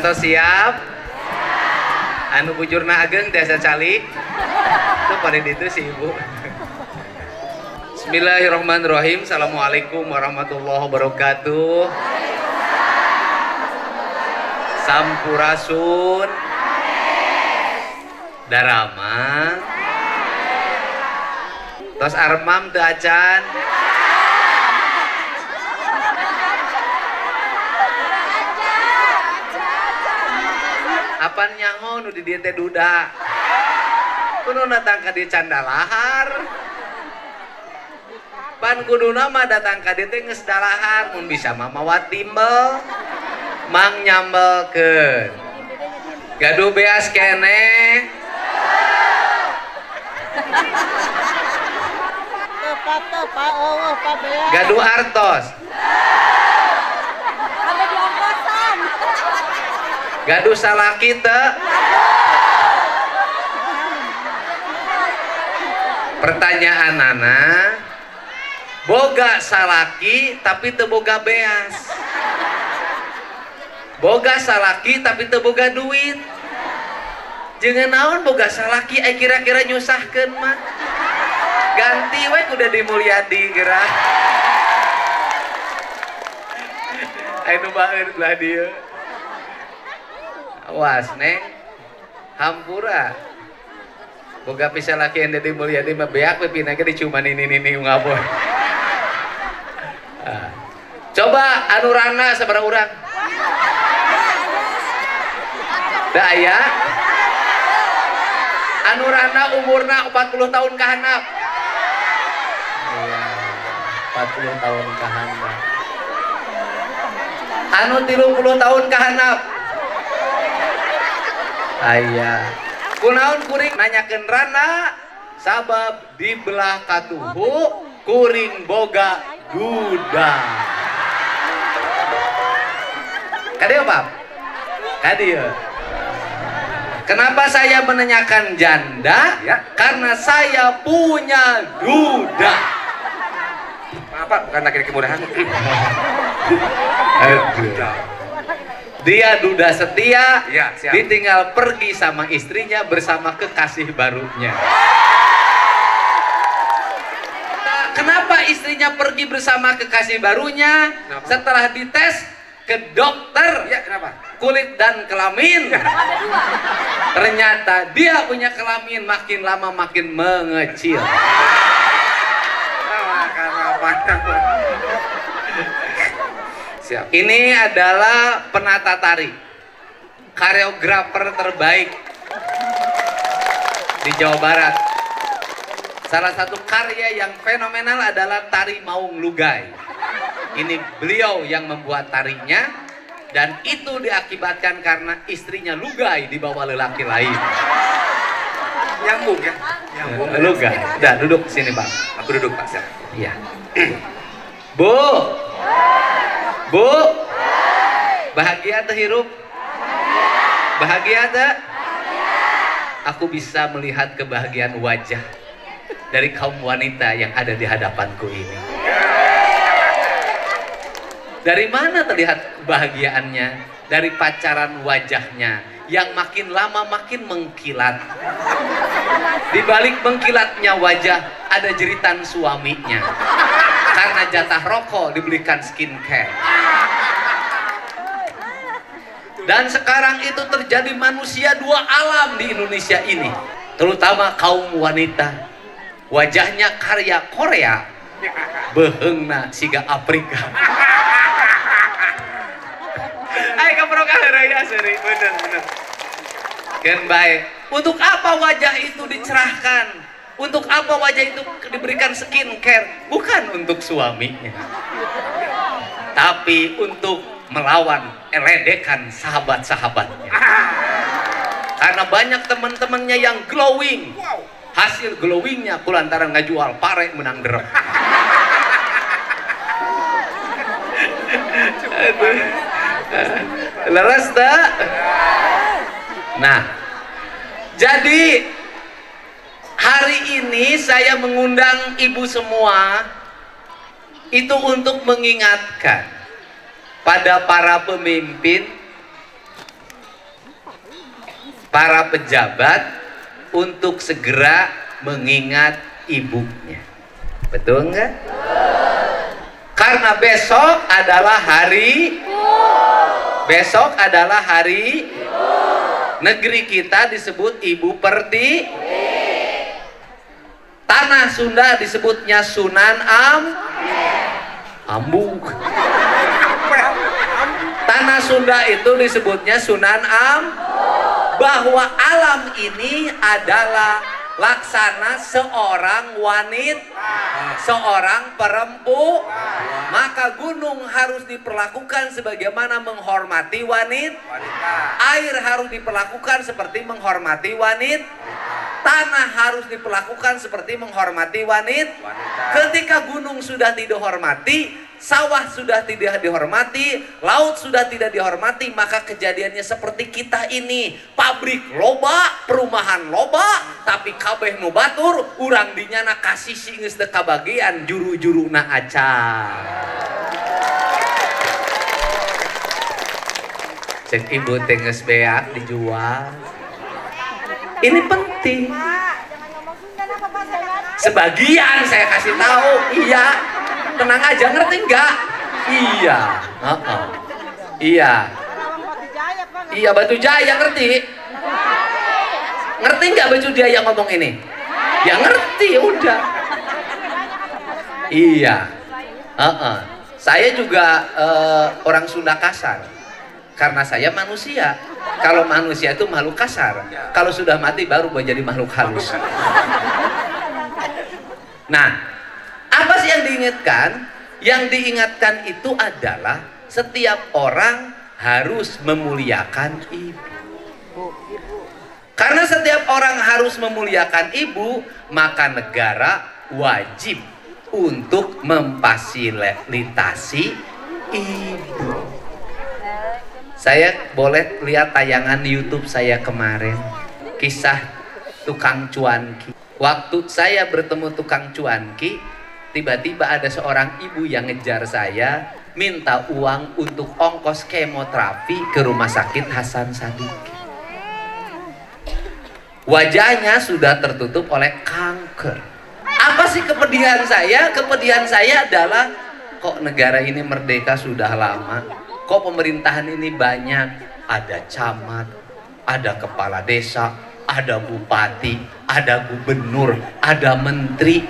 Parantos siap? Anu bujurna ageng tiasa calik. Itu pada itu si ibu. Bismillahirrahmanirrahim. Assalamualaikum warahmatullahi wabarakatuh. Sampurasun Darama tos armam teu acan. Apan nyaho nu di dieu teh duda. Kudu datang ka dieu candalahar. Pan kuduna mah datang ka dieu teh geus dalahar, mun bisa mah mawa timbel. Mang nyambelkeun. Gaduh beas keneh. Gaduh artos. Gaduh salaki teu. Pertanyaan Nana, boga salaki tapi teu boga beas. Boga salaki tapi teu boga duit. Jangan naon boga salaki ai kira-kira nyusahkeun mah. Ganti we kuda di Mulyadi geura. Anu baeur belah dieu. Awas neng, hampura. Boga pisah laki yang di Mulyadi mah beak we pindah ke dicuman ini ngaboy. Coba anu rana sabaraha urang? Da aya? Anu rana umurna 40 tahun ka handap. Iya, 40 tahun ka handap. Anu 30 tahun ka handap. Aya. Kunaon kuring nanyakeun rana sabab di belah katuhu kuring boga duda. Kadieu Pak? Kadieu. Kenapa saya menanyakan janda? Ya. Karena saya punya duda. Apa? Bukan laki-laki mudahan. Dia duda setia, ya, ditinggal pergi sama istrinya bersama kekasih barunya. Kenapa istrinya pergi bersama kekasih barunya? Kenapa? Setelah dites ke dokter, ya, kenapa? Kulit dan kelamin. Ternyata dia punya kelamin makin lama makin mengecil. Siap. Ini adalah penata tari, koreografer terbaik di Jawa Barat. Salah satu karya yang fenomenal adalah tari Maung Lugai. Ini beliau yang membuat tarinya, dan itu diakibatkan karena istrinya Lugai dibawa lelaki lain. Nyambung ya? Nyambung. Lugai. Udah duduk sini Pak. Aku duduk Pak. Siap. Iya. Bu. Bu, bahagia teh hirup? Bahagia teh? Aku bisa melihat kebahagiaan wajah dari kaum wanita yang ada di hadapanku ini. Dari mana terlihat kebahagiaannya? Dari pacaran wajahnya yang makin lama makin mengkilat. Di balik mengkilatnya wajah ada jeritan suaminya. Karena jatah rokok dibelikan skincare. Dan sekarang itu terjadi manusia dua alam di Indonesia ini, terutama kaum wanita. Wajahnya karya Korea, beheungna siga Afrika. Ay kaprok ya seri, bener. Kan baik. Untuk apa wajah itu dicerahkan? Untuk apa wajah itu diberikan skincare? Bukan untuk suaminya, tapi untuk melawan eledekan sahabat-sahabatnya. Karena banyak teman-temannya yang glowing. Hasil glowingnya kulantaran ngajual pare menang derep. Leres tak? Nah, jadi hari ini saya mengundang ibu semua itu untuk mengingatkan pada para pemimpin para pejabat untuk segera mengingat ibunya. Betul nggak? Karena besok adalah hari negeri kita disebut Ibu Pertiwi. Tanah Sunda disebutnya Sunan Ambuk. Tanah Sunda itu disebutnya Sunan bahwa alam ini adalah laksana seorang wanita, seorang perempuan. Maka gunung harus diperlakukan sebagaimana menghormati wanita. Air harus diperlakukan seperti menghormati wanita. Tanah harus diperlakukan seperti menghormati wanita. Ketika gunung sudah tidak dihormati, sawah sudah tidak dihormati, laut sudah tidak dihormati, maka kejadiannya seperti kita ini. Pabrik loba, perumahan loba, tapi kabeh nu batur, urang dinyana kasih geus teu kabagian juru-juruna acan. Cek ibu teh geus beak dijual. Ini penting. Sebagian saya kasih tahu, iya. Tenang aja, ngerti nggak? Iya. Iya. Iya, Batu Jaya ngerti? Ngerti nggak Batu Jaya ngomong ini? Ya ngerti, udah. Iya. Saya juga orang Sunda kasar. Karena saya manusia. Kalau manusia itu makhluk kasar. Kalau sudah mati baru menjadi makhluk halus. Nah, apa sih yang diingatkan? Yang diingatkan itu adalah setiap orang harus memuliakan ibu. Karena setiap orang harus memuliakan ibu, maka negara wajib untuk memfasilitasi ibu. Saya boleh lihat tayangan YouTube saya kemarin, kisah tukang cuanki. Waktu saya bertemu tukang cuanki, tiba-tiba ada seorang ibu yang ngejar saya, minta uang untuk ongkos kemoterapi ke rumah sakit Hasan Sadikin. Wajahnya sudah tertutup oleh kanker. Apa sih kepedihan saya? Kepedihan saya adalah, kok negara ini merdeka sudah lama, kok pemerintahan ini banyak, ada camat, ada kepala desa, ada bupati, ada gubernur, ada menteri.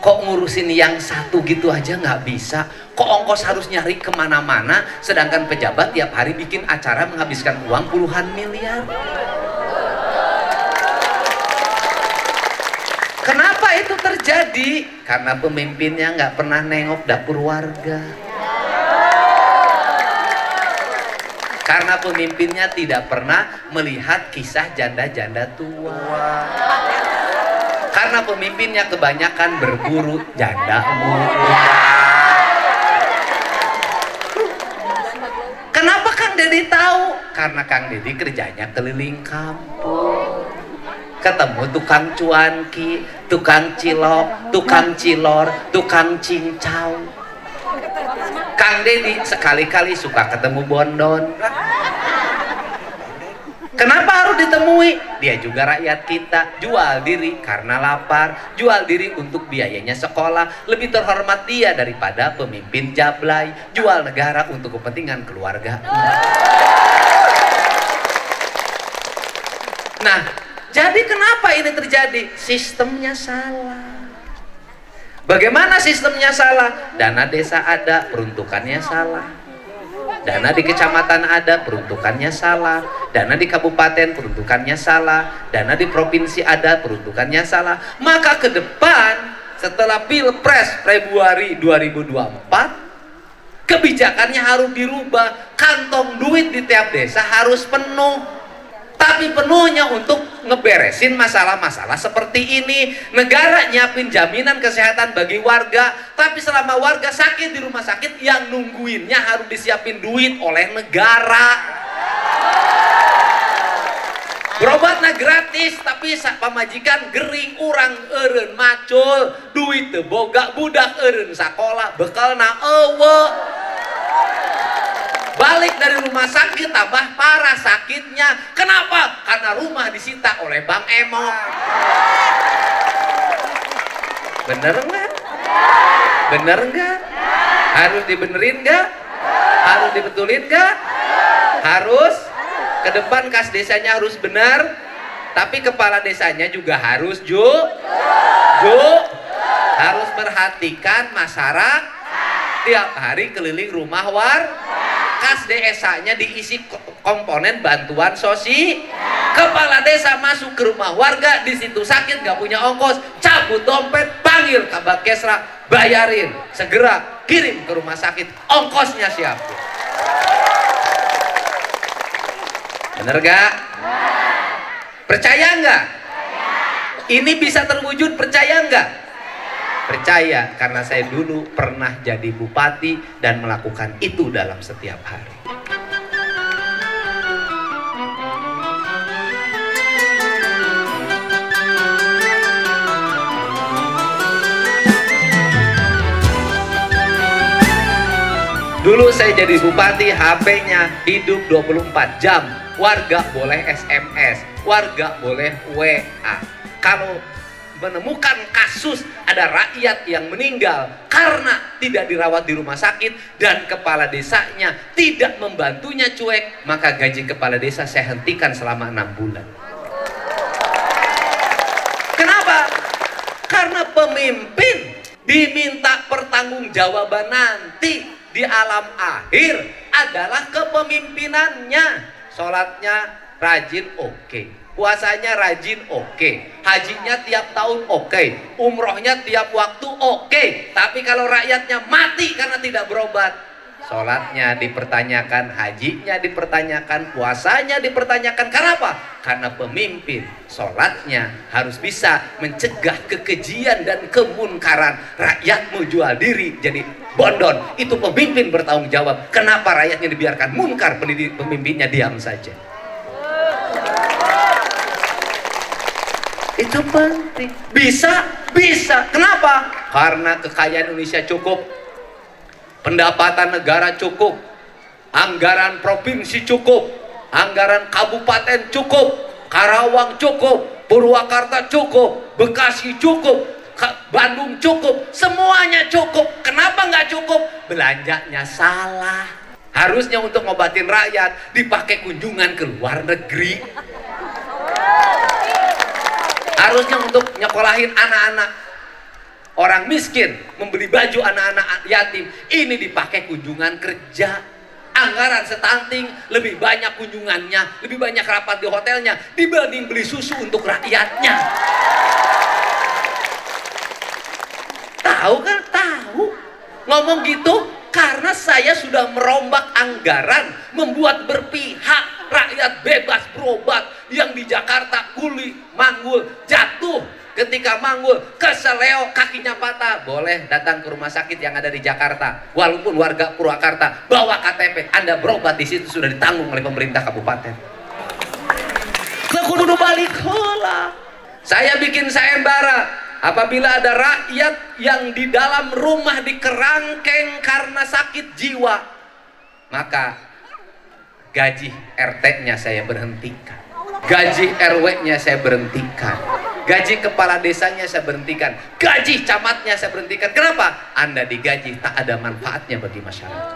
Kok ngurusin yang satu gitu aja nggak bisa? Kok ongkos harus nyari kemana-mana, sedangkan pejabat tiap hari bikin acara menghabiskan uang puluhan miliar? Kenapa itu terjadi? Karena pemimpinnya nggak pernah nengok dapur warga. Karena pemimpinnya tidak pernah melihat kisah janda-janda tua. Karena pemimpinnya kebanyakan berburu janda muda. Kenapa Kang Dedi tahu? Karena Kang Dedi kerjanya keliling kampung. Ketemu tukang cuanki, tukang cilok, tukang cilor, tukang cincau. Kang Dedi sekali-kali suka ketemu bondon. Kenapa harus ditemui? Dia juga rakyat kita, jual diri karena lapar, jual diri untuk biayanya sekolah. Lebih terhormat dia daripada pemimpin jablay, jual negara untuk kepentingan keluarga. Nah, jadi kenapa ini terjadi? Sistemnya salah. Bagaimana sistemnya salah? Dana desa ada, peruntukannya salah. Dana di kecamatan ada, peruntukannya salah. Dana di kabupaten, peruntukannya salah. Dana di provinsi ada, peruntukannya salah. Maka ke depan, setelah Pilpres Februari 2024, kebijakannya harus dirubah. Kantong duit di tiap desa harus penuh. Tapi penuhnya untuk ngeberesin masalah-masalah seperti ini. Negara nyiapin jaminan kesehatan bagi warga, tapi selama warga sakit di rumah sakit, yang nungguinnya harus disiapin duit oleh negara. Berobatnya gratis, tapi pamajikan gering urang eureun macul, duit teu boga, budak eureun sakola, bekalna eueuh. Balik balik dari rumah sakit tambah parah sakitnya. Kenapa? Karena rumah disita oleh Bang Emo. Bener nggak? Bener nggak? Harus dibenerin nggak? Harus dibetulin nggak? Harus. Ke depan kas desanya harus benar. Tapi kepala desanya juga harus harus perhatikan masyarakat. Tiap hari keliling rumah kas desanya diisi komponen bantuan sosial. Kepala desa masuk ke rumah warga, di situ sakit nggak punya ongkos, cabut dompet, panggil Kabak Kesra, bayarin, segera kirim ke rumah sakit, ongkosnya siapa? Bener gak? Percaya nggak? Ini bisa terwujud, percaya nggak? Percaya, karena saya dulu pernah jadi bupati dan melakukan itu dalam setiap hari. Dulu saya jadi bupati, HP-nya hidup 24 jam. Warga boleh SMS, warga boleh WA. Kalau menemukan kasus ada rakyat yang meninggal karena tidak dirawat di rumah sakit dan kepala desanya tidak membantunya, cuek, maka gaji kepala desa saya hentikan selama 6 bulan. Kenapa? Karena pemimpin diminta pertanggungjawaban nanti di alam akhir adalah kepemimpinannya. Sholatnya rajin, oke. Puasanya rajin, oke. Hajinya tiap tahun, oke. Umrohnya tiap waktu, oke. Tapi kalau rakyatnya mati karena tidak berobat, sholatnya dipertanyakan, hajinya dipertanyakan, puasanya dipertanyakan. Karena apa? Karena pemimpin sholatnya harus bisa mencegah kekejian dan kemunkaran. Rakyat mau jual diri jadi bondon, itu pemimpin bertanggung jawab. Kenapa rakyatnya dibiarkan munkar, pemimpinnya diam saja? Itu penting. Bisa. Kenapa? Karena kekayaan Indonesia cukup, pendapatan negara cukup, anggaran provinsi cukup, anggaran kabupaten cukup, Karawang cukup, Purwakarta cukup, Bekasi cukup, Bandung cukup, semuanya cukup. Kenapa nggak cukup? Belanjanya salah. Harusnya untuk ngobatin rakyat dipakai kunjungan ke luar negeri. Harusnya untuk nyekolahin anak-anak orang miskin, membeli baju anak-anak yatim, ini dipakai kunjungan kerja. Anggaran stunting lebih banyak kunjungannya, lebih banyak rapat di hotelnya dibanding beli susu untuk rakyatnya. Tahu kan? Tahu. Ngomong gitu karena saya sudah merombak anggaran, membuat berpihak, rakyat bebas berobat. Yang di Jakarta kuli, manggul, jatuh ketika manggul, keseleo, kakinya patah, boleh datang ke rumah sakit yang ada di Jakarta. Walaupun warga Purwakarta, bawa KTP, Anda berobat di situ sudah ditanggung oleh pemerintah kabupaten. Kudu balik heula. Saya bikin sayembara. Apabila ada rakyat yang di dalam rumah dikerangkeng karena sakit jiwa, maka gaji RT-nya saya berhentikan, gaji RW-nya saya berhentikan, gaji kepala desanya saya berhentikan, gaji camatnya saya berhentikan. Kenapa? Anda digaji tak ada manfaatnya bagi masyarakat.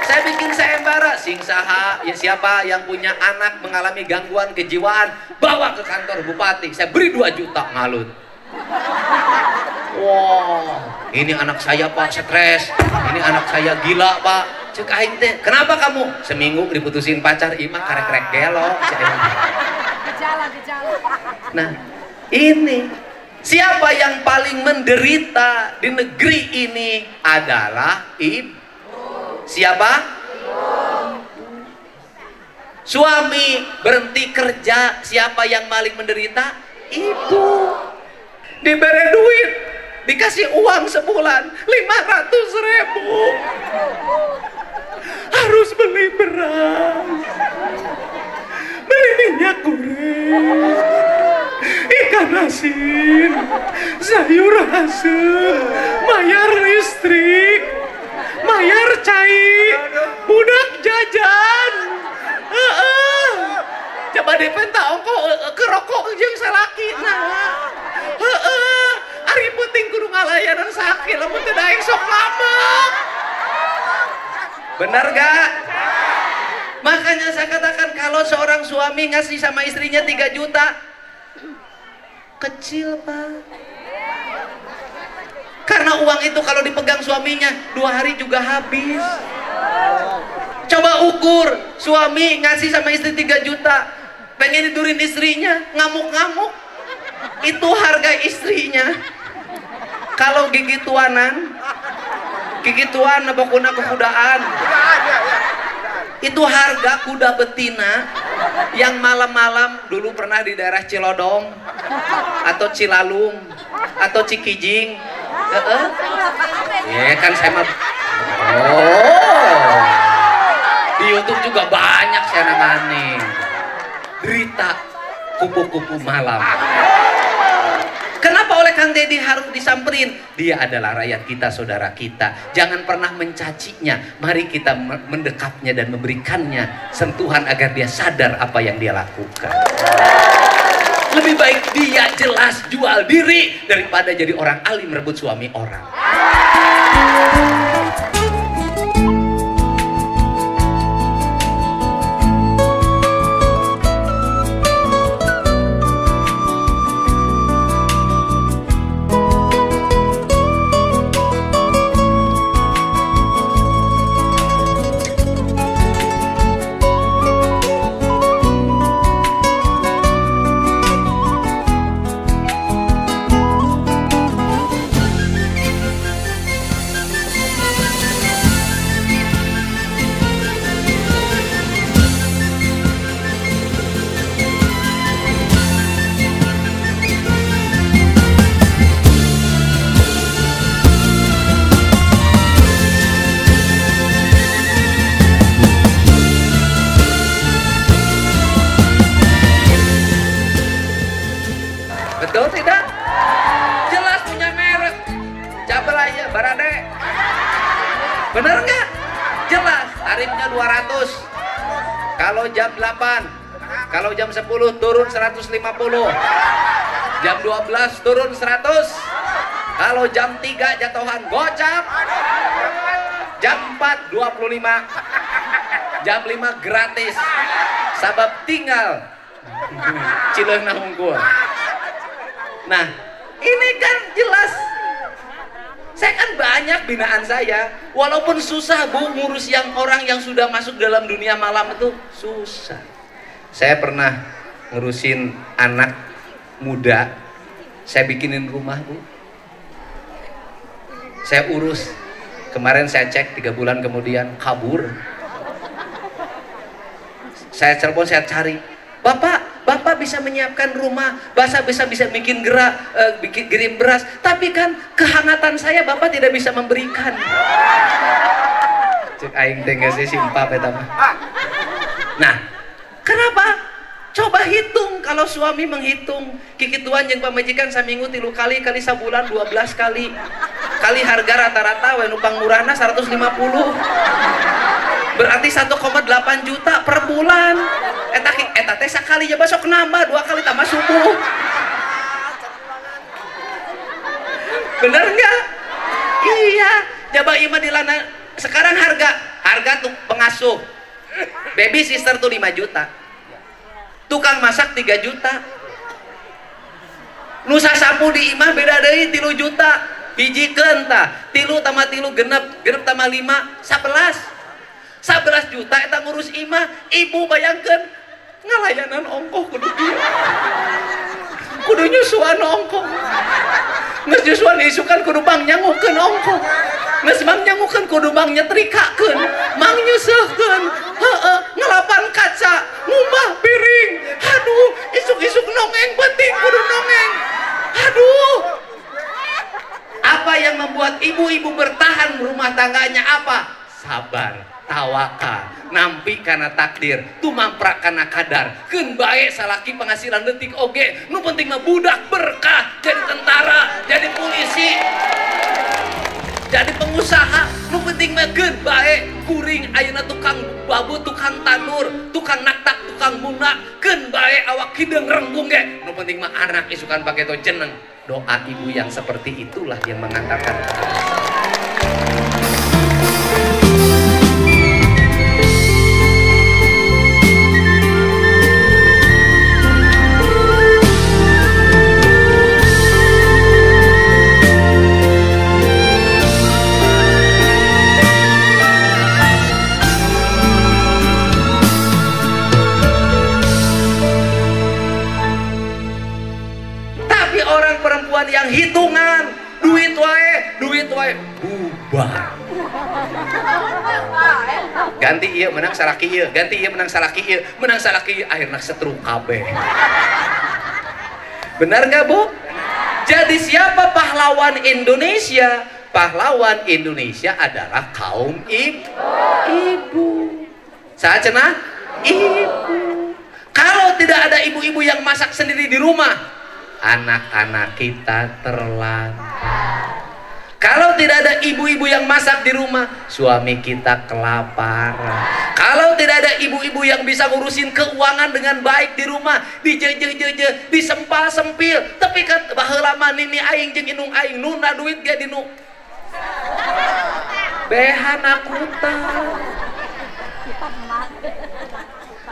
Saya bikin sayembara, sing saha, ya siapa yang punya anak mengalami gangguan kejiwaan, bawa ke kantor bupati, saya beri 2 juta, ngalut. Wow, ini anak saya Pak stres, ini anak saya gila Pak. Cek aing teh, kenapa kamu? Seminggu diputusin pacar, imah karek-karek gelo. Gejala. Nah, ini siapa yang paling menderita di negeri ini adalah ibu. Siapa? Suami berhenti kerja, siapa yang paling menderita? Ibu. Diberi duit, dikasih uang sebulan 500.000, harus beli beras, beli minyak goreng, ikan asin, sayur asem, bayar listrik, bayar cair, budak jajan. Heeh. Coba dipenta ongko kerokok jeung salaki nah. Heeh. Ari penting kudu ngalayanan sakit lamun teu daeng sok lamek. Benar gak? Makanya saya katakan kalau seorang suami ngasih sama istrinya 3 juta kecil Pak. Karena uang itu kalau dipegang suaminya 2 hari juga habis. Coba ukur suami ngasih sama istri 3 juta pengen tidurin istrinya ngamuk-ngamuk. Itu harga istrinya. Kalau gigi tuanan pokoknya kekudaan. Itu harga kuda betina yang malam-malam dulu pernah di daerah Cilodong atau Cilalung atau Cikijing. Ya kan saya mah. Oh. Di YouTube juga banyak saya nangani. Berita kupu-kupu malam. Kenapa oleh Kang Deddy harus disamperin? Dia adalah rakyat kita, saudara kita. Jangan pernah mencacinya. Mari kita mendekapnya dan memberikannya sentuhan agar dia sadar apa yang dia lakukan. Lebih baik dia jelas jual diri daripada jadi orang alim merebut suami orang. Betul tidak? Jelas punya merek. Cabel aja, Barade. Bener nggak? Jelas, tarifnya 200. Kalau jam 8, kalau jam 10 turun 150. Jam 12 turun 100. Kalau jam 3 jatuhan gocap. Jam 4 25. Jam 5 gratis. Sabab tinggal Cileunah unggul. Nah, ini kan jelas. Saya kan banyak binaan saya, walaupun susah Bu ngurus yang orang yang sudah masuk dalam dunia malam itu susah. Saya pernah ngurusin anak muda, saya bikinin rumah Bu. Saya urus, kemarin saya cek 3 bulan kemudian kabur. Saya telepon, saya cari, Bapak bisa menyiapkan rumah, bisa bikin kirim beras, tapi kan kehangatan saya Bapak tidak bisa memberikan. Cek aing teh geus simpap eta mah. Nah, kenapa? Coba hitung kalau suami menghitung kikituan jeung pamajikan saminggu 3 kali kali sabulan 12 kali. Kali harga rata-rata we nu pangmurahna 150. Berarti 1,8 juta per bulan. Eta teh sakali ya besok nambah 2 kali tambah subuh. Bener nggak? Iya. Coba ima dilana sekarang harga tuh pengasuh. Baby sister tuh 5 juta. Tukang masak 3 juta. Nusa sapu di imah beda deui 3 juta. Hijikeun tah 3 tambah 3 genep tambah 5 11 juta eta ngurus imah. Ibu bayangkeun ngalayanan ongkoh kudu dia. Kudu nyusuan ongkoh. Geus nyusuan isukan kudu bang nyangukeun ongkoh. Geus bang nyangukeun kudu bang nyetrikakeun, mang nyuseuhkeun. Heeh, ngelapan kaca, ngumbah piring. Aduh, isuk-isuk nongeng penting kudu nongeng. Aduh. Apa yang membuat ibu-ibu bertahan rumah tangganya apa? Sabar, tawakal, nampi karena takdir, tumamprak karena kadar. Keun bae salaki penghasilan leutik oge, nu penting mah budak berkah, jadi tentara, jadi polisi, jadi pengusaha, nu penting penting mah geun bae kuring ayeuna tukang babu, tukang tanur, tukang naktak, tukang muna, geun bae awak hideung renggung ge. Nu penting mah anak isukan pake to jeneng. Doa ibu yang seperti itulah yang mengatakan yang hitungan duit wae bubar. Ganti ieu menang salaki ieu, ganti ieu menang salaki ieu, menang salaki ieu akhirna setruk kabeh. Benar nggak Bu? Jadi siapa pahlawan Indonesia? Pahlawan Indonesia adalah kaum ibu. Saat cenah ibu. Kalau tidak ada ibu-ibu yang masak sendiri di rumah, anak-anak kita terlantar. Kalau tidak ada ibu-ibu yang masak di rumah, suami kita kelaparan. Kalau tidak ada ibu-ibu yang bisa ngurusin keuangan dengan baik di rumah, dijeje-jeje, disempal-sempil, tapi kan baheula mah nini aing jeung inung aing nuna duit ge dinu behan aku tah.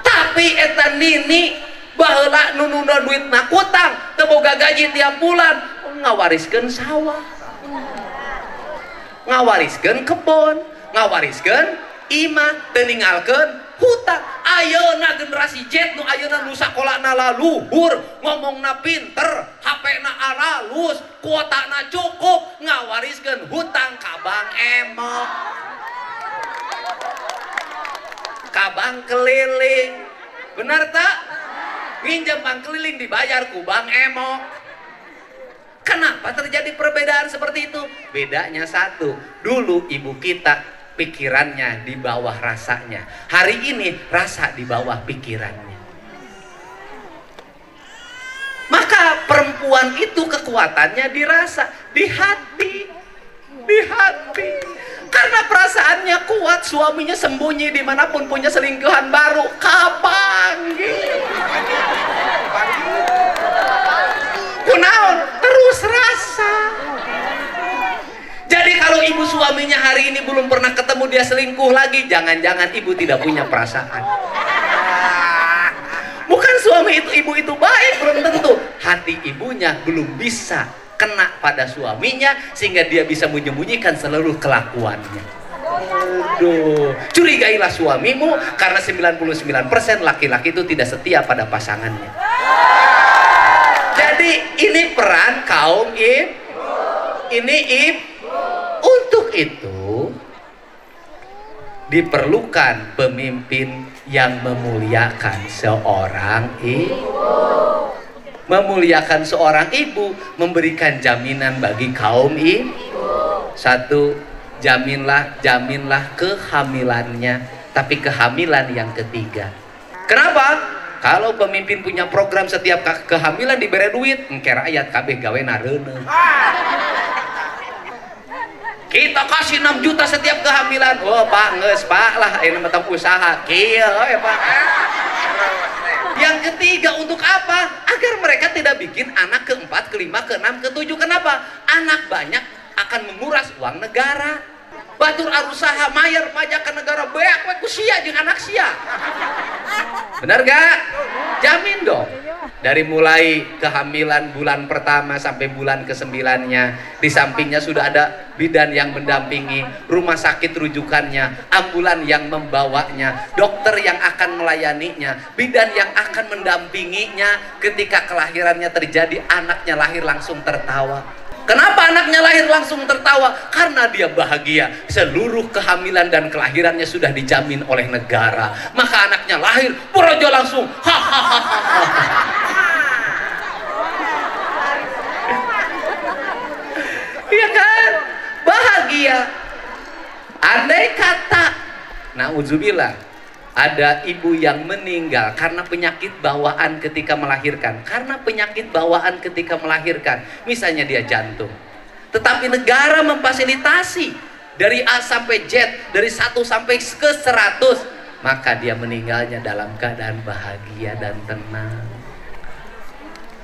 Tapi eta nini baheula nu nuna duit na kutang teu boga gaji tiap bulan, ngawariskeun sawah, ngawariskeun kebon, ngawariskeun imah, teu ninggalkeun hutang. Ayeuna generasi Z nu ayeuna nu sakolana laluhur, ngomongna pinter, HP-na alus, kuotana cukup, ngawariskeun hutang ka Bank Emok, ka bank keliling. Benar tak? Pinjam bank keliling dibayar ku Bank Emok. Kenapa terjadi perbedaan seperti itu? Bedanya satu, dulu ibu kita pikirannya di bawah rasanya. Hari ini rasa di bawah pikirannya. Maka perempuan itu kekuatannya dirasa, di hati. Di hati. Karena perasaannya kuat, suaminya sembunyi dimanapun punya selingkuhan baru, kapanggih. Kunaon terus rasa. Jadi kalau ibu suaminya hari ini belum pernah ketemu dia selingkuh lagi, jangan-jangan ibu tidak punya perasaan. Bukan suami ibu itu baik, belum tentu. Hati ibunya belum bisa kena pada suaminya sehingga dia bisa menyembunyikan seluruh kelakuannya. Aduh, curigailah suamimu karena 99% laki-laki itu tidak setia pada pasangannya. Jadi ini peran kaum ibu. Ini ibu. Untuk itu diperlukan pemimpin yang memuliakan seorang ibu. Memuliakan seorang ibu, memberikan jaminan bagi kaum ibu. Satu, jaminlah kehamilannya, tapi kehamilan yang ketiga. Kenapa? Kalau pemimpin punya program setiap kehamilan diberi duit, engke rakyat kabeh gawena reuneuh. Kita kasih 6 juta setiap kehamilan. Oh Pak, ngeus Pak lah, ini mah usaha. Kieu ya Pak. Yang ketiga untuk apa? Agar mereka tidak bikin anak keempat, kelima, keenam, ketujuh. Kenapa? Anak banyak akan menguras uang negara. Batur arusaha mayar pajak ke negara beak we ku sia jeung anak sia. Benar gak? Jamin dong. Dari mulai kehamilan bulan pertama sampai bulan ke-9-nya, di sampingnya sudah ada bidan yang mendampingi, rumah sakit rujukannya, ambulan yang membawanya, dokter yang akan melayaninya, bidan yang akan mendampinginya. Ketika kelahirannya terjadi, anaknya lahir langsung tertawa. Kenapa anaknya lahir langsung tertawa? Karena dia bahagia. Seluruh kehamilan dan kelahirannya sudah dijamin oleh negara. Maka anaknya lahir, porojo langsung hahaha. Iya kan? Bahagia. Andai kata, na'udzubillah, ada ibu yang meninggal karena penyakit bawaan ketika melahirkan. Karena penyakit bawaan ketika melahirkan, misalnya dia jantung. Tetapi negara memfasilitasi dari A sampai Z, dari 1 sampai ke 100, maka dia meninggalnya dalam keadaan bahagia dan tenang.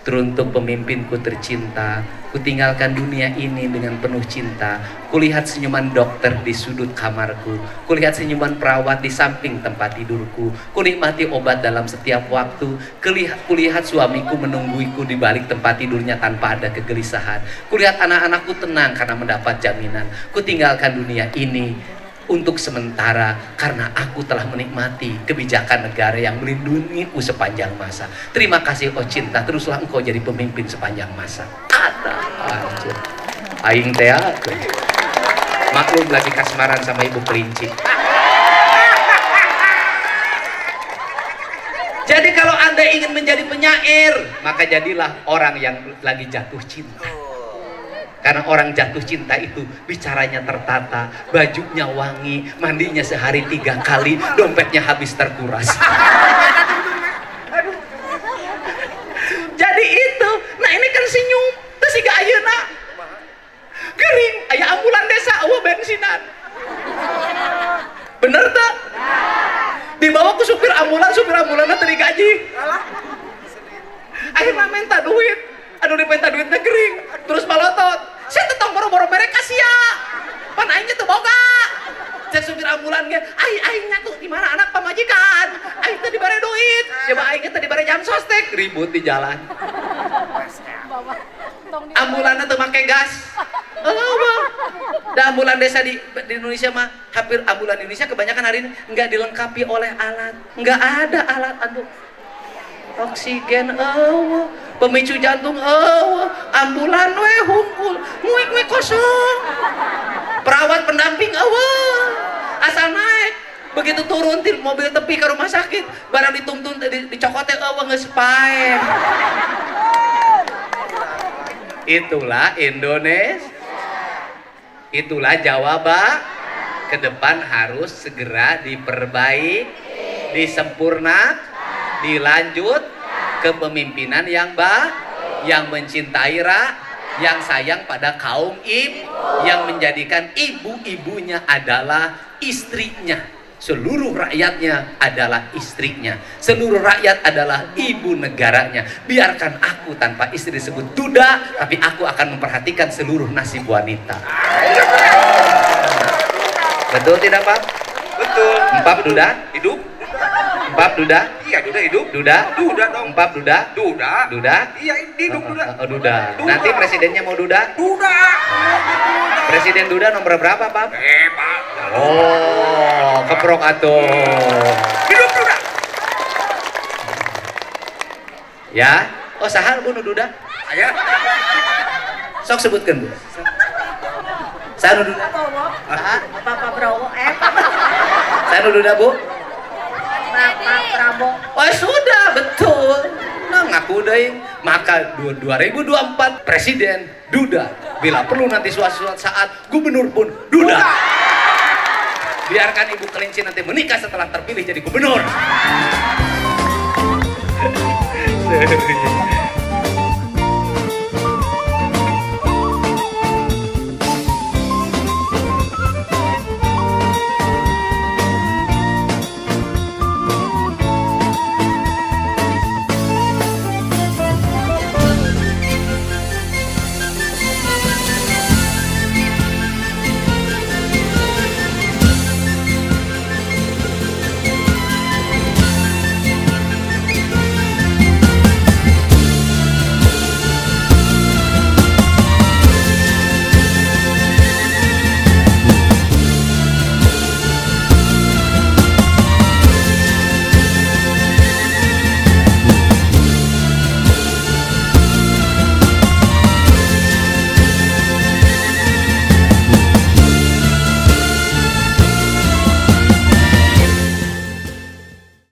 Teruntuk pemimpinku tercinta, kutinggalkan dunia ini dengan penuh cinta. Kulihat senyuman dokter di sudut kamarku, kulihat senyuman perawat di samping tempat tidurku, kunikmati obat dalam setiap waktu, kulihat suamiku menungguiku di balik tempat tidurnya tanpa ada kegelisahan. Kulihat anak-anakku tenang karena mendapat jaminan. Kutinggalkan dunia ini untuk sementara karena aku telah menikmati kebijakan negara yang melindungiku sepanjang masa. Terima kasih oh cinta, teruslah engkau jadi pemimpin sepanjang masa. Ada anjir. Aing teh maklum lagi kasmaran sama ibu kelinci. Jadi kalau Anda ingin menjadi penyair, maka jadilah orang yang lagi jatuh cinta. Karena orang jatuh cinta itu bicaranya tertata, bajunya wangi, mandinya sehari 3 kali, dompetnya habis terkuras. Jadi itu, nah ini kan senyum, terus si ayeuna kering, aya ambulan desa, bensinan. Bener tak? Dibawa ke supir ambulannya tadi gaji. Akhirnya minta duit, aduh dipenta duitnya kering, terus malotot. Saya tetong boro-boro mereka sia. Pan aingnya tuh boga. Cek supir ambulan ge, aingnya tuh di mana anak pamajikan. Aing teh dibere duit. Coba aingnya teh dibere jam sostek, ribut di jalan. Ambulannya tuh make gas. Da ambulan desa di Indonesia mah hampir ambulan Indonesia kebanyakan hari ini enggak dilengkapi oleh alat. Enggak ada alat aduh. Oksigen pemicu jantung ambulan we hungkul nguik kosong, perawat pendamping asal naik begitu turun til mobil tepi ke rumah sakit barang dituntun dicokotnya geus pae. Itulah Indonesia, itulah Jawa ke depan harus segera diperbaiki, disempurnakan, dilanjut kepemimpinan yang yang mencintai yang sayang pada kaum yang menjadikan ibu-ibunya adalah istrinya, seluruh rakyatnya adalah istrinya, seluruh rakyat adalah ibu negaranya. Biarkan aku tanpa istri disebut duda, tapi aku akan memperhatikan seluruh nasib wanita. Betul tidak Pak? Betul. Empap duda Hidup. Empap duda? Iya, duda hidup. Duda? Duda dong. Empap duda? Duda. Duda? Iya, hidup duda. Duda. Nanti presidennya mau duda? Duda. Presiden duda nomor berapa, Pak? Pak. Oh, keprok atuh. Hidup duda. Ya. Oh, sahal bunuh duda? Aya. Sok sebutkan, Bu. Sanu duda? Bapak Prabowo, Sanu duda, Bu? Bapak Prabowo. Oh sudah, betul. Nah ngaku deh. Maka 2024 presiden duda. Bila perlu nanti suatu saat gubernur pun duda. Biarkan ibu kelinci nanti menikah setelah terpilih jadi gubernur.